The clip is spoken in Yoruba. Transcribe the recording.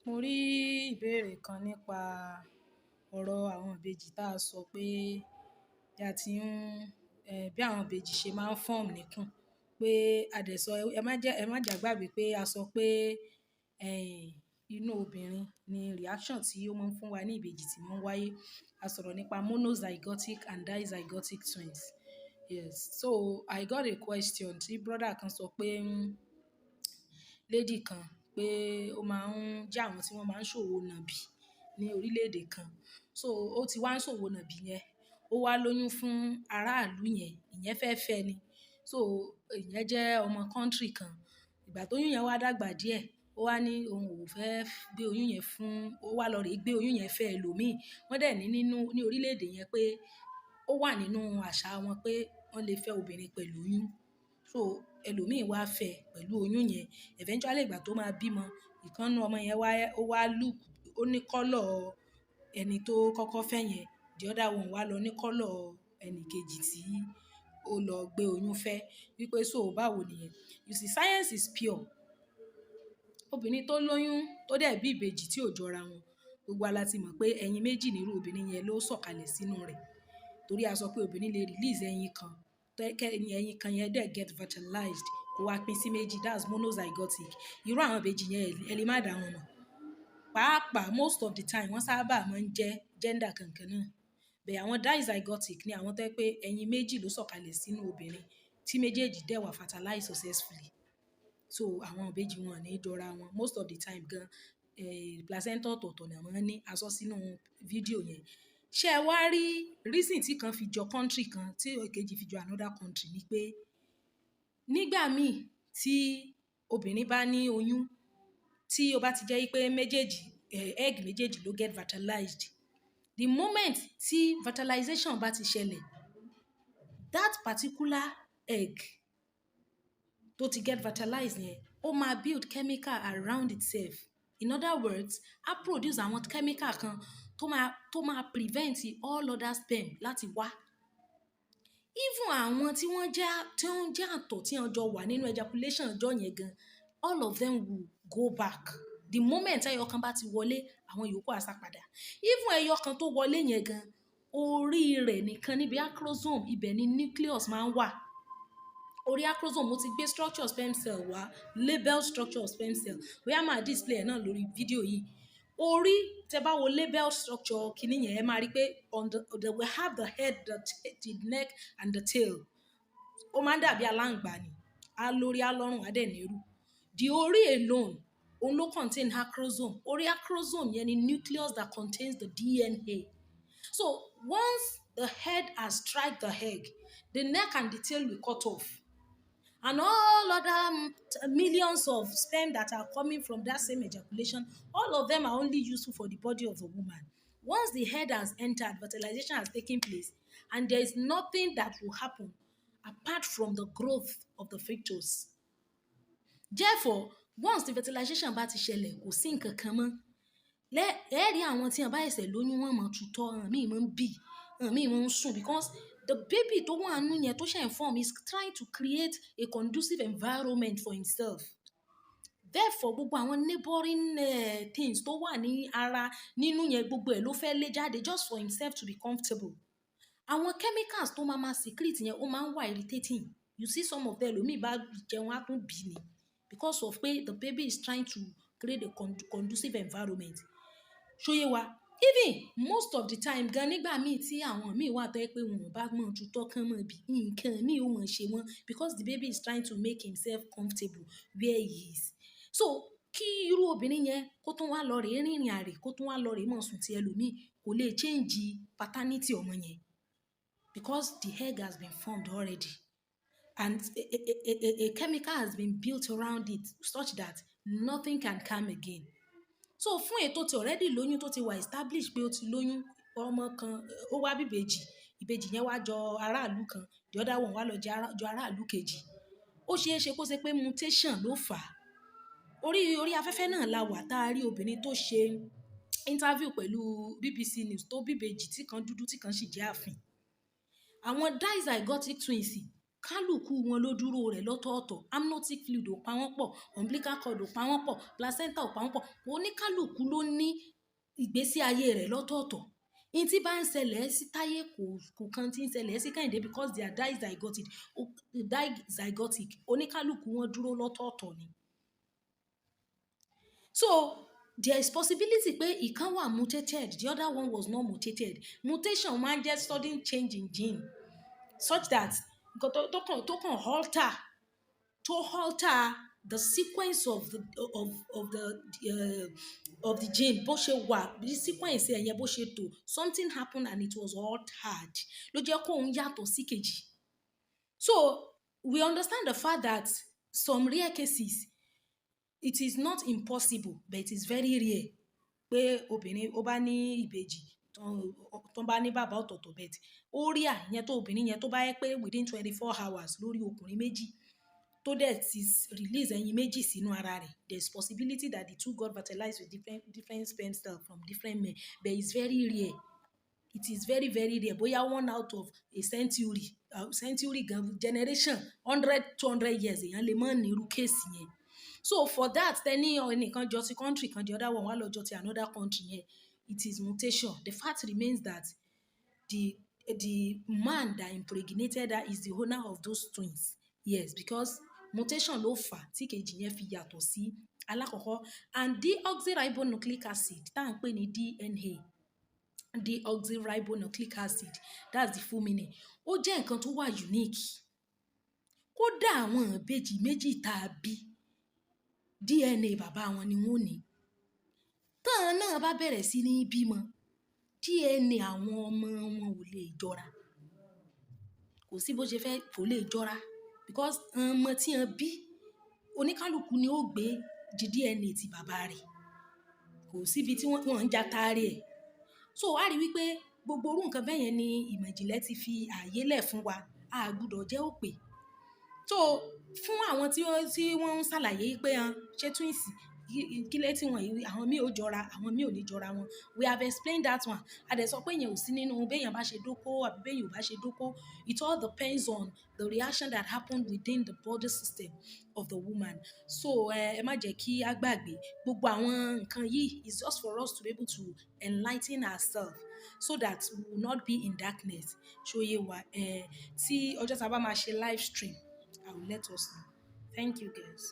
Mo rí ìbéèrè kan nípa ọ̀rọ̀ àwọn ìbejì tá a sọ pé bí a ti ń bí àwọn ìbejì ṣe máa ń form níkùn pé a dẹ̀ sọ ẹ má jà gbàgbé pé a sọ pé inú obìnrin ni reaction tí ó máa ń fún wa ní ìbejì tí máa ń wáyé. A sọ̀rọ̀ nípa monozygotic and dizygotic twins. Yes, so I got a question tí brother kan sọ pé lady kan pé ó máa ń jẹ́ àwọn tí wọ́n máa ń ṣòwò nàbì ní orílẹ̀-èdè kan. So ó ti wá ń ṣòwò nàbì yẹn, ó wá lóyún fún aráàlú yẹn, ìyẹn fẹ́ fẹ́ ni. So ìyẹn jẹ́ ọmọ country kan. Ìgbà tó oyún yẹn wá dàgbà díẹ̀, ó wá ní òun ò fẹ́ gbé oyún yẹn fún, ó wá lọ rè gbé oyún yẹn fẹ́ ẹlòmíì. Wọ́n dẹ̀ ní orílẹ̀-èdè yẹn pé ó wà nínú àṣà wọn pé wọ́n lè fẹ́ obìnrin pẹ̀lú oyún. So ẹlòmíì wá fẹ́ pẹ̀lú oyún yẹn. Eventually ìgbà tó máa bímọ, ìkannú ọmọ yẹn ó wá look, ó ní kọ́lọ̀ ẹni tó kọ́kọ́ fẹ́ yẹn. The other one wá lọ ní kọ́lọ̀ ẹni kejì tí ó lọ gbé oyún fẹ́. Wípé so báwo nìyẹn? You see, science is pure. Obìnrin tó lóyún tó dẹ̀ bí ìbejì tí ò jọra wọn, gbogbo wa la ti mọ̀ pé ẹyin méjì nírú obìnrin yẹn ló sọ̀kalẹ̀ sínú rẹ̀. Torí a sọ pé obìnrin lè release ẹyin kan, ẹyin kan yẹn dẹ̀ get fertilized kó wá pín sí méjì, that's monozygotic. Irú àwọn ìbejì yẹn ẹ lè má dá wọn mọ̀. Pàápàá most of the time wọ́n sábà máa ń jẹ́ gender kankan náà. Bẹ́ẹ̀ àwọn dizygotic ni àwọn tó jẹ́ pé ẹyin méjì ló sọ̀kalẹ̀ sínú obìnrin tí méjèèjì dẹ̀ wà fertilized successfully. So àwọn ìbejì wọn ní jọra wọn most of the time gan. Placenta ọ̀tọ̀ọ̀tọ̀ ni àwọn ní, a sọ sínú fídíò yẹn. Ṣé ẹ wá rí reason tí kan fi jọ country kan tí èkejì fi jọ another country ni pé nígbà míì tí obìnrin bá ní oyún, tí ó bá ti jẹ́ pé méjèèjì egg méjèèjì ló get fertilized, the moment tí fertilization bá ti ṣẹlẹ̀, that particular egg tó ti get fertilized yẹn ó máa build chemical around itself. In other words, á produce àwọn chemical kan tó máa prevent all other sperm láti wá. Even àwọn tí wọ́n jẹ́ àtọ̀ tí wọ́n jọ wà nínú ejaculation ọjọ́ yẹn gan, all of them will go back. The moment ẹyọ kan bá ti wọlé, àwọn yòókù á sá padà. Even ẹyọ kan tó wọlé yẹn gan, orí rẹ̀ nìkan níbi acrosome, ibẹ̀ ni nucleus máa ń wà. Orí acrosome mo ti gbé structure sperm cell wá, label structure sperm cell. Bóyá máa display ẹ̀ náà lórí fídíò yìí. Orí tẹ bá wo label structure kìíní yẹn, ẹ máa rí pé we have the head, the neck and the tail. Ó máa ń dàbí aláǹgbá ni. Á lórí, á lọ́rùn, á dẹ̀ nírú. The orí alone, òun ló contain acrosome. Orí acrosome yẹn ni nucleus that contains the DNA. So once the head has strike the egg, the neck and the tail will cut off. And all other millions of sperm that are coming from that same ejaculation, all of them are only useful for the body of the woman. Once the head has entered, fertilization has taken place, and there is nothing that will happen apart from the growth of the fetus. Therefore, once the fertilization bá ti ṣẹlẹ̀, kò sí nǹkan kan mọ́. Rí àwọn tí wọ́n bá ẹsẹ̀ lóyún wọn mọ̀ tutọ́, àmì ìmọ̀ ń bì, àmì ìmọ̀ ń sùn, because the baby tó wà nínú yẹn tó ṣe inform is trying to create a conducive environment for himself. Therefore, gbogbo àwọn neighboring things tó wà ní ara nínú yẹn gbogbo ẹ̀ ló fẹ́ lé jáde just for himself to be comfortable. Àwọn chemicals tó máa secrete yẹn ó máa ń wà irritating. You see some of them lómi bá jẹun á tún bì ní because of pé the baby is trying to create a conducive environment. Ṣóyé wa? Even most of the time gan nígbà míì tí àwọn míì wà tó yẹ pé wọn bá mọ̀ tutọ́ kán mọ̀ bí nǹkan míì ó mọ̀ ṣe wọ́n because the baby is trying to make himself comfortable where he is. So kí irú obìnrin yẹn kó tún wá lọ rèé rìnrìn àrè kó tún wá lọ rèé mọ̀ sùn ti ẹlòmíì kò lè change paternity ọmọ yẹn because the egg has been formed already and a chemical has been built around it such that nothing can come again. So fún ètò tí already lóyún tó ti wà established pé ó ti lóyún ọmọ kan, ó wá bí ìbejì yẹn wá jọ aráàlú kan, the other one wá lọ jọ aráàlú kejì. Ó ṣeé ṣe kó ṣe pé mutation ló fà á. Orí afẹ́fẹ́ náà la wà tá a rí obìnrin tó ṣe interview pẹ̀lú BBC News tó bí ìbejì tí kan dúdú tí kan sì jẹ́ àfin. Àwọn dizygotic twins kálukú wọn ló dúró rẹ̀ lọ́tọ̀ọ̀tọ̀. Amniotic fluid ò pa wọ́n pọ̀, umbilical cord ò pa wọ́n pọ̀, placenta ò pa wọ́n pọ̀. Oníkálukú ló ní ìgbésí ayé rẹ̀ lọ́tọ̀ọ̀tọ̀. In tí bá ń ṣẹlẹ̀ sí Táyé kò kan tí ń ṣẹlẹ̀ sí Kẹ́hìndé because they are dizygotic. Oníkálukú wọn dúró lọ́tọ̀ọ̀tọ̀ ni. So there is possibility pé ìkan wà mutated, the other one was not mutated. Mutation máa ń jẹ́ sudden change in gene such that nǹkan tó kàn alter the sequence of the gene bó ṣe wà, the sequence ẹ̀yẹn bó ṣe tò, something happened and it was altered ló jẹ́ kó ń yàtọ̀ sí kejì. So we understand the fact that some rare cases it is not impossible but it is very rare pé obìnrin ó bá ní ìbejì tó bá ní bàbá ọ̀tọ̀ọ̀tọ̀ bẹ́ẹ̀ tí ó rí àyẹn tó obìnrin yẹn tó bá yẹ pé within 24 hours lórí ọkùnrin méjì tó dẹ̀ ti release ẹyin méjì sínú ara rẹ̀, there is possibility that the two got fertilized with different sperm cells from different men, but it's very rare. It is very very rare. Bóyá 1 out of a century gan generation 100-200 years èèyàn lè mọ̀ ní irú kéèsì yẹn. So for that tẹ́ni ẹnìkan jọ ti country kan the other one wá lọ́jọ́ ti another country yẹn, it is mutation. The fact remains that the man that impregnated her is the owner of those twins. Yes, because mutation ló fà tí kejì yẹn fi yàtọ̀ sí alákọ̀ọ́kọ́. And deoxyribonucleic acid tá à ń pè ní DNA, deoxyribonucleic acid, that's the full meaning. Ó jẹ́ nǹkan tó wà unique. Kódà àwọn ìbejì méjì tá a bí DNA bàbá wọn ni wọ́n ní. Tán náà bá bẹ̀rẹ̀ sí ní bímọ, DNA àwọn ọmọ wọn ò lè jọra. Kò sí bó ṣe fẹ́ kò lè jọra because ọmọ tí wọ́n bí oníkálukú ni ó gbé DNA ti bàbá rẹ̀. Kò síbi tí wọ́n ń ja taari ẹ̀. So a rí wípé gbogbo orú nǹkan bẹ́ẹ̀ yẹn ni ìmọ̀ ìjìnlẹ̀ ti fi ààyè lẹ̀ fún wa. A gbọ́dọ̀ jẹ́ òpè. So fún àwọn tí wọ́n ń ṣàlàyé pé ṣé twins kílẹ̀ tí wọ́n yìí àwọn míì ò jọra àwọn míì ò ní jọra wọn, we have explained that one. A dẹ̀ sọ pé yẹn ò sí nínú béèyàn bá ṣe dóko àbí béèyàn ò bá ṣe dóko. It all depends on the reaction that happened within the body system of the woman. So ẹ má jẹ́ kí a gbàgbé gbogbo àwọn nǹkan yìí is just for us to be able to enlighten ourselves so that we will not be in darkness. Ṣóyè wa tí ọjọ́ tá a bá máa ṣe live stream, I will let us know. Thank you guys.